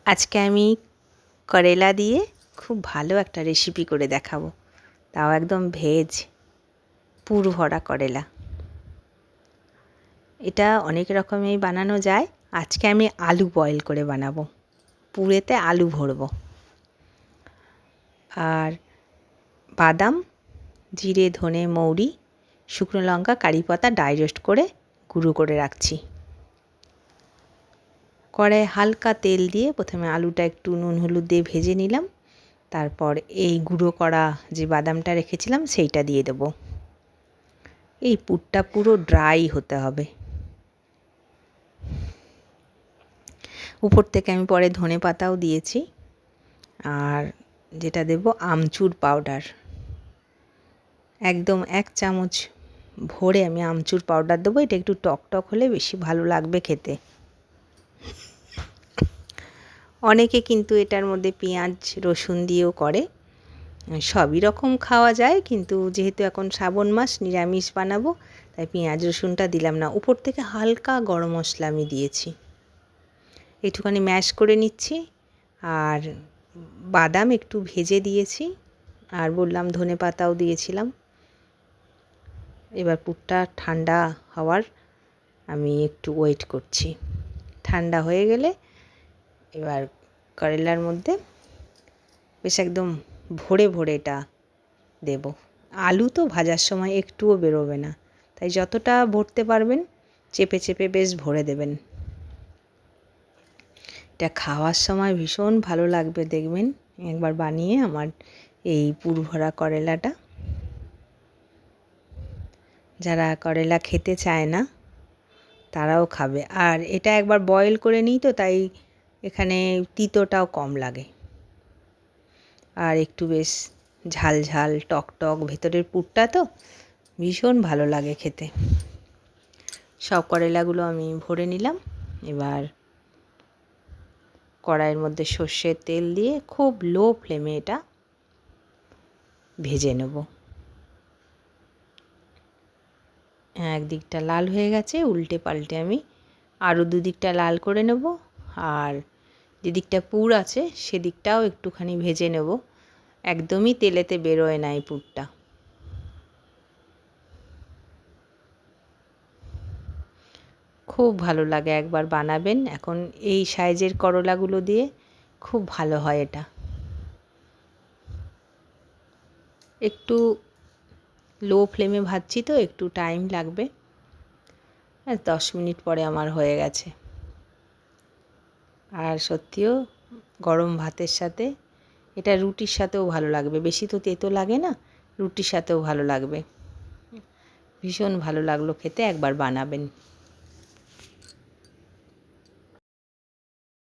আজকে আমি করেলা দিয়ে খুব ভালো একটা রেসিপি করে দেখাবো, তাও একদম ভেজ পুর ভরা করেলা। এটা অনেক রকমেই বানানো যায়। আজকে আমি আলু বয়েল করে বানাবো, পুরেতে আলু ভরবো। আর বাদাম, জিরে, ধনে, মৌরি, শুকনো লঙ্কা, কারি পাতা ড্রাই রোস্ট করে গুঁড়ো করে রাখছি। কড়াইয়ে হালকা তেল দিয়ে প্রথমে আলুটা একটু নুন হলুদ দিয়ে ভেজে নিলাম। তারপর এই গুঁড়ো করা যে বাদামটা রেখেছিলাম সেইটা দিয়ে দেবো। এই পুরটা পুরো ড্রাই হতে হবে। উপর থেকে আমি পরে ধনে পাতাও দিয়েছি। আর যেটা দেব আমচুর পাউডার, একদম 1 চামচ ভরে আমি আমচুর পাউডার দেবো। এটা একটু টক টক হলে বেশি ভালো লাগবে খেতে। অনেকে কিন্তু এটার মধ্যে পেঁয়াজ রসুন দিয়েও করে, সবই রকম খাওয়া যায়, কিন্তু যেহেতু এখন শ্রাবণ মাস নিরামিষ বানাবো তাই পেঁয়াজ রসুনটা দিলাম না। উপর থেকে হালকা গরম মশলা আমি দিয়েছি, একটুখানি ম্যাশ করে নিচ্ছি। আর বাদাম একটু ভেজে দিয়েছি, আর বললাম ধনে পাতাও দিয়েছিলাম। এবার পুরটা ঠান্ডা হওয়ার আমি একটু ওয়েট করছি। ঠান্ডা হয়ে গেলে এবার করেলার মধ্যে বেশ একদম ভরে ভরে এটা দেব। আলু তো ভাজার সময় একটুও বেরোবে না, তাই যতটা ভরতে পারবেন চেপে চেপে বেশ ভরে দেবেন। এটা খাওয়ার সময় ভীষণ ভালো লাগবে, দেখবেন একবার বানিয়ে আমার এই পুর ভরা করেলাটা। যারা করেলা খেতে চায় না তারাও খাবে। আর এটা একবার বয়েল করে নিই তো, তাই এখানে তিতোটাও কম লাগে। আর একটু বেশ ঝাল ঝাল টক টক ভেতরের পুরটা তো ভীষণ ভালো লাগে খেতে। সব করেলাগুলো আমি ভরে নিলাম। এবার কড়াইয়ের মধ্যে সর্ষের তেল দিয়ে খুব লো ফ্লেমে এটা ভেজে নেব। একদিকটা লাল হয়ে গেছে, উল্টে পাল্টে আমি আরও দুদিকটা লাল করে নেব। আর যেদিকটা পুর আছে সেদিকটাও একটুখানি ভেজে নেব। একদমই তেলেতে বেরোয় না এই পুরটা। খুব ভালো লাগে, একবার বানাবেন। এখন এই সাইজের করলাগুলো দিয়ে খুব ভালো হয় এটা। একটু লো ফ্লেমে ভাজছি তো একটু টাইম লাগবে। 10 মিনিট পরে আমার হয়ে গেছে। আর সত্যিও গরম ভাতের সাথে, এটা রুটির সাথেও ভালো লাগবে। বেশি তো তেতো লাগে না, রুটির সাথেও ভালো লাগবে। ভীষণ ভালো লাগলো খেতে, একবার বানাবেন।